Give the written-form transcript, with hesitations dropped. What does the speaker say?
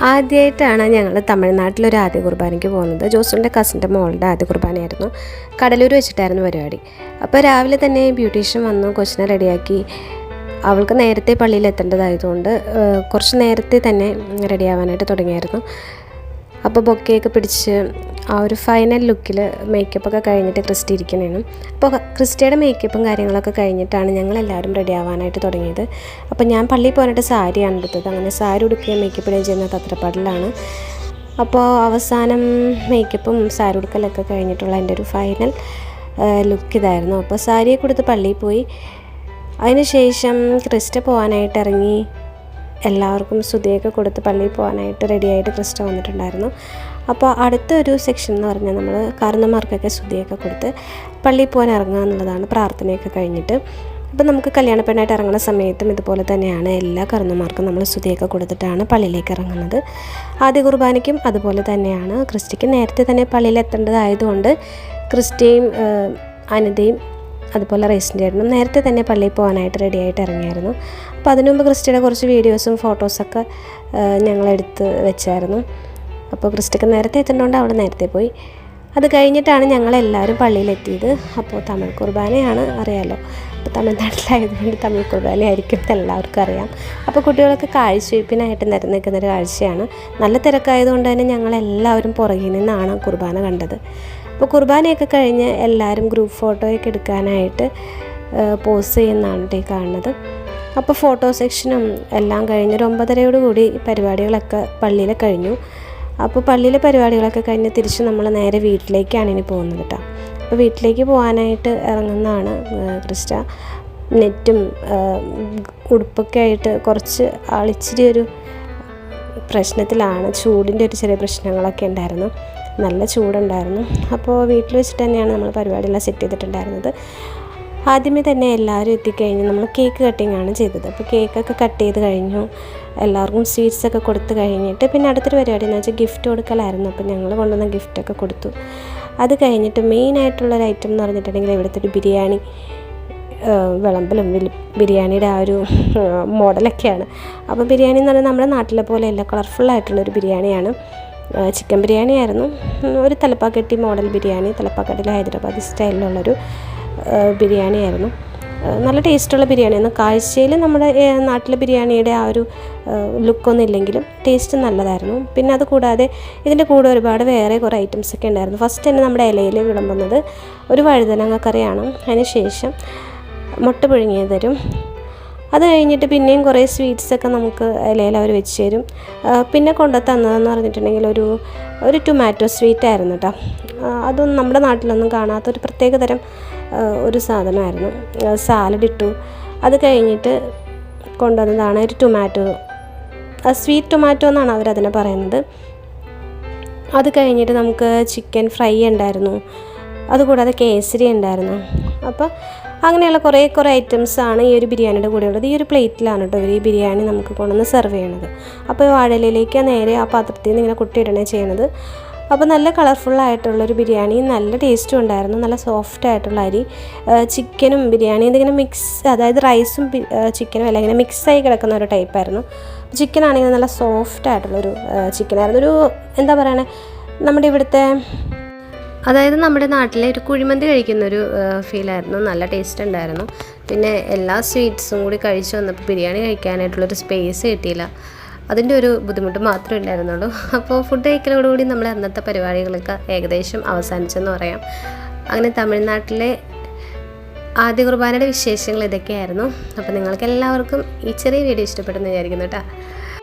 ആദ്യമായിട്ടാണ് ഞങ്ങൾ തമിഴ്നാട്ടിലൊരു ആദ്യ കുർബാനയ്ക്ക് പോകുന്നത്. ജോസുവിൻ്റെ കസിൻ്റെ മോളുടെ ആദ്യ കുർബാനയായിരുന്നു. കടലൂർ വെച്ചിട്ടായിരുന്നു പരിപാടി. അപ്പോൾ രാവിലെ തന്നെ ബ്യൂട്ടീഷ്യൻ വന്നു കൊച്ചിനെ റെഡിയാക്കി. അവൾക്ക് നേരത്തെ പള്ളിയിൽ എത്തേണ്ടതായതുകൊണ്ട് കുറച്ച് നേരത്തെ തന്നെ റെഡിയാവാനായിട്ട് തുടങ്ങിയായിരുന്നു. അപ്പോൾ ബൊക്കെയൊക്കെ പിടിച്ച് ആ ഒരു ഫൈനൽ ലുക്കിൽ മേക്കപ്പൊക്കെ കഴിഞ്ഞിട്ട് ക്രിസ്റ്റി ഇരിക്കണേനു. അപ്പോൾ ക്രിസ്റ്റിയുടെ മേക്കപ്പും കാര്യങ്ങളൊക്കെ കഴിഞ്ഞിട്ടാണ് ഞങ്ങളെല്ലാവരും റെഡി ആവാനായിട്ട് തുടങ്ങിയത്. അപ്പോൾ ഞാൻ പള്ളിയിൽ പോകാനായിട്ട് സാരിയാണ് എടുത്തത്. അങ്ങനെ സാരി ഉടുക്കുകയും മേക്കപ്പ് ഇടുകയും ചെയ്യുന്ന തത്രപ്പാടിലാണ്. അപ്പോൾ അവസാനം മേക്കപ്പും സാരി ഉടുക്കലൊക്കെ കഴിഞ്ഞിട്ടുള്ള എൻ്റെ ഒരു ഫൈനൽ ലുക്ക് ഇതായിരുന്നു. അപ്പോൾ സാരിയെ കൊടുത്ത് പള്ളിയിൽ പോയി. അതിനുശേഷം ക്രിസ്റ്റ പോകാനായിട്ട് ഇറങ്ങി. എല്ലാവർക്കും സ്തുതിയൊക്കെ കൊടുത്ത് പള്ളിയിൽ പോകാനായിട്ട് റെഡിയായിട്ട് ക്രിസ്റ്റ വന്നിട്ടുണ്ടായിരുന്നു. അപ്പോൾ അടുത്തൊരു സെക്ഷൻ എന്ന് പറഞ്ഞാൽ നമ്മൾ കാരണന്മാർക്കൊക്കെ സ്തുതിയൊക്കെ കൊടുത്ത് പള്ളിയിൽ പോകാൻ ഇറങ്ങുക എന്നുള്ളതാണ്, പ്രാർത്ഥനയൊക്കെ കഴിഞ്ഞിട്ട്. അപ്പോൾ നമുക്ക് കല്യാണ പെണ്ണായിട്ട് ഇറങ്ങുന്ന സമയത്തും ഇതുപോലെ തന്നെയാണ്. എല്ലാ കാരണന്മാർക്കും നമ്മൾ സ്തുതിയൊക്കെ കൊടുത്തിട്ടാണ് പള്ളിയിലേക്ക് ഇറങ്ങുന്നത്. ആദ്യ കുർബാനയ്ക്കും അതുപോലെ തന്നെയാണ്. ക്രിസ്റ്റിക്ക് നേരത്തെ തന്നെ പള്ളിയിൽ എത്തേണ്ടതായതുകൊണ്ട് ക്രിസ്റ്റിയും അനിതയും അതുപോലെ റേസിൻ്റെ ആയിരുന്നു നേരത്തെ തന്നെ പള്ളിയിൽ പോകാനായിട്ട് റെഡിയായിട്ട് ഇറങ്ങിയായിരുന്നു. അപ്പോൾ അതിനു മുമ്പ് ക്രിസ്റ്റിയുടെ കുറച്ച് വീഡിയോസും ഫോട്ടോസൊക്കെ ഞങ്ങളെടുത്ത് വെച്ചായിരുന്നു. അപ്പോൾ ക്രിസ്റ്റിക്ക് നേരത്തെ എത്തേണ്ടതുകൊണ്ട് അവൾ നേരത്തെ പോയി. അത് കഴിഞ്ഞിട്ടാണ് ഞങ്ങളെല്ലാവരും പള്ളിയിലെത്തിയത്. അപ്പോൾ തമിഴ് കുർബാനയാണ്, അറിയാമല്ലോ. അപ്പോൾ തമിഴ്നാട്ടിലായതുകൊണ്ട് തമിഴ് കുർബാനയായിരിക്കും എല്ലാവർക്കും അറിയാം. അപ്പോൾ കുട്ടികളൊക്കെ കാഴ്ചവയ്പ്പിനായിട്ട് നിരന്നിരിക്കുന്നൊരു കാഴ്ചയാണ്. നല്ല തിരക്കായതുകൊണ്ട് തന്നെ ഞങ്ങളെല്ലാവരും പുറകിൽ നിന്നാണ് കുർബാന കണ്ടത്. അപ്പോൾ കുർബാനയൊക്കെ കഴിഞ്ഞ് എല്ലാവരും ഗ്രൂപ്പ് ഫോട്ടോയൊക്കെ എടുക്കാനായിട്ട് പോസ് ചെയ്യുന്നതാണ് ഈ കാണുന്നത്. അപ്പോൾ ഫോട്ടോ സെക്ഷനും എല്ലാം കഴിഞ്ഞ് ഒരു 9:30 പരിപാടികളൊക്കെ പള്ളിയിൽ കഴിഞ്ഞു. അപ്പോൾ പള്ളിയിലെ പരിപാടികളൊക്കെ കഴിഞ്ഞ് തിരിച്ച് നമ്മൾ നേരെ വീട്ടിലേക്കാണ് ഇനി പോകുന്നത് കേട്ടോ. അപ്പോൾ വീട്ടിലേക്ക് പോകാനായിട്ട് ഇറങ്ങുന്നതാണ് ക്രിസ്റ്റ. നെറ്റും ഉടുപ്പൊക്കെ ആയിട്ട് കുറച്ച് ആളിച്ചിരി ഒരു പ്രശ്നത്തിലാണ്. ചൂടിൻ്റെ ഒരു ചെറിയ പ്രശ്നങ്ങളൊക്കെ ഉണ്ടായിരുന്നു. നല്ല ചൂടുണ്ടായിരുന്നു. അപ്പോൾ വീട്ടിൽ വെച്ചിട്ട് തന്നെയാണ് നമ്മൾ പരിപാടിയെല്ലാം സെറ്റ് ചെയ്തിട്ടുണ്ടായിരുന്നത്. ആദ്യമേ തന്നെ എല്ലാവരും എത്തിക്കഴിഞ്ഞ് നമ്മൾ കേക്ക് കട്ടിങ് ആണ് ചെയ്തത്. അപ്പോൾ കേക്കൊക്കെ കട്ട് ചെയ്ത് കഴിഞ്ഞു. എല്ലാവർക്കും സ്വീറ്റ്സൊക്കെ കൊടുത്ത് കഴിഞ്ഞിട്ട് പിന്നെ അടുത്തൊരു പരിപാടി എന്ന് വെച്ചാൽ ഗിഫ്റ്റ് കൊടുക്കലായിരുന്നു. അപ്പോൾ ഞങ്ങൾ കൊണ്ടുവന്ന ഗിഫ്റ്റൊക്കെ കൊടുത്തു. അത് കഴിഞ്ഞിട്ട് മെയിനായിട്ടുള്ളൊരു ഐറ്റം എന്ന് പറഞ്ഞിട്ടുണ്ടെങ്കിൽ ഇവിടുത്തെ ഒരു ബിരിയാണി വിളമ്പലും ബിരിയാണിയുടെ ആ ഒരു മോഡലൊക്കെയാണ്. അപ്പോൾ ബിരിയാണി എന്ന് പറഞ്ഞാൽ നമ്മുടെ നാട്ടിലെ പോലെയല്ല, കളർഫുള്ളായിട്ടുള്ളൊരു ബിരിയാണിയാണ്. ചിക്കൻ ബിരിയാണി ആയിരുന്നു. ഒരു തലപ്പാക്കട്ടി മോഡൽ ബിരിയാണി, തലപ്പാക്കട്ടിയിലെ ഹൈദരാബാദി സ്റ്റൈലിലുള്ളൊരു ബിരിയാണി ആയിരുന്നു. നല്ല ടേസ്റ്റുള്ള ബിരിയാണിയായിരുന്നു. കാഴ്ചയിൽ നമ്മുടെ നാട്ടിലെ ബിരിയാണിയുടെ ആ ഒരു ലുക്കൊന്നും ഇല്ലെങ്കിലും ടേസ്റ്റ് നല്ലതായിരുന്നു. പിന്നെ അത് കൂടാതെ ഇതിൻ്റെ കൂടെ ഒരുപാട് വേറെ കുറേ ഐറ്റംസൊക്കെ ഉണ്ടായിരുന്നു. ഫസ്റ്റ് തന്നെ നമ്മുടെ ഇലയിൽ വിളമ്പുന്നത് ഒരു വഴുതനങ്ങ കറിയാണ്. അതിന് ശേഷം മുട്ട പുഴുങ്ങിയത് തരും. അത് കഴിഞ്ഞിട്ട് പിന്നെയും കുറേ സ്വീറ്റ്സൊക്കെ നമുക്ക് ഇലയിൽ അവർ വെച്ച് തരും. പിന്നെ തന്നതെന്ന് പറഞ്ഞിട്ടുണ്ടെങ്കിൽ ഒരു ടൊമാറ്റോ സ്വീറ്റ് ആയിരുന്നു കേട്ടോ. അതൊന്നും നമ്മുടെ നാട്ടിലൊന്നും കാണാത്തൊരു പ്രത്യേകതരം ഒരു സാധനമായിരുന്നു. സാലഡ് ഇട്ടു. അത് കഴിഞ്ഞിട്ട് കൊണ്ടുവന്നതാണ് ഒരു ടൊമാറ്റോ, സ്വീറ്റ് ടൊമാറ്റോ എന്നാണ് അവരതിനെ പറയുന്നത്. അത് കഴിഞ്ഞിട്ട് നമുക്ക് ചിക്കൻ ഫ്രൈ ഉണ്ടായിരുന്നു. അതുകൂടാതെ കേസരി ഉണ്ടായിരുന്നു. അപ്പോൾ അങ്ങനെയുള്ള കുറേ ഐറ്റംസാണ് ഈ ഒരു ബിരിയാണിയുടെ കൂടെ ഉള്ളത്. ഈ ഒരു പ്ലേറ്റിലാണ് കേട്ടോ ഇവർ ഈ ബിരിയാണി നമുക്ക് കൊണ്ടുവന്ന് സെർവ് ചെയ്യണത്. അപ്പോൾ വാഴയിലേക്ക് നേരെ ആ പാത്രത്തിൽ നിന്ന് ഇങ്ങനെ കുട്ടിയിടണേ ചെയ്യണത്. അപ്പോൾ നല്ല കളർഫുള്ളായിട്ടുള്ളൊരു ബിരിയാണി, നല്ല ടേസ്റ്റും ഉണ്ടായിരുന്നു. നല്ല സോഫ്റ്റായിട്ടുള്ള അരി, ചിക്കനും ബിരിയാണി ഇതിങ്ങനെ മിക്സ്, അതായത് റൈസും ചിക്കനും എല്ലാം ഇങ്ങനെ മിക്സായി കിടക്കുന്ന ഒരു ടൈപ്പായിരുന്നു. ചിക്കൻ ആണെങ്കിൽ നല്ല സോഫ്റ്റായിട്ടുള്ളൊരു ചിക്കനായിരുന്നു. ഒരു എന്താ പറയണേ, നമ്മുടെ ഇവിടുത്തെ, അതായത് നമ്മുടെ നാട്ടിലെ ഒരു കുഴിമന്തി കഴിക്കുന്നൊരു ഫീലായിരുന്നു. നല്ല ടേസ്റ്റ് ഉണ്ടായിരുന്നു. പിന്നെ എല്ലാ സ്വീറ്റ്സും കൂടി കഴിച്ച് വന്നപ്പോൾ ബിരിയാണി കഴിക്കാനായിട്ടുള്ളൊരു സ്പേസ് കിട്ടിയില്ല. അതിൻ്റെ ഒരു ബുദ്ധിമുട്ട് മാത്രമേ ഉണ്ടായിരുന്നുള്ളൂ. അപ്പോൾ ഫുഡ് കഴിക്കലോടുകൂടി നമ്മൾ അന്നത്തെ പരിപാടികളൊക്കെ ഏകദേശം അവസാനിച്ചെന്ന് പറയാം. അങ്ങനെ തമിഴ്നാട്ടിലെ ആദ്യ കുർബാനയുടെ വിശേഷങ്ങൾ ഇതൊക്കെയായിരുന്നു. അപ്പോൾ നിങ്ങൾക്ക് എല്ലാവർക്കും ഈ ചെറിയ വീഡിയോ ഇഷ്ടപ്പെട്ടെന്ന് വിചാരിക്കുന്നു കേട്ടോ.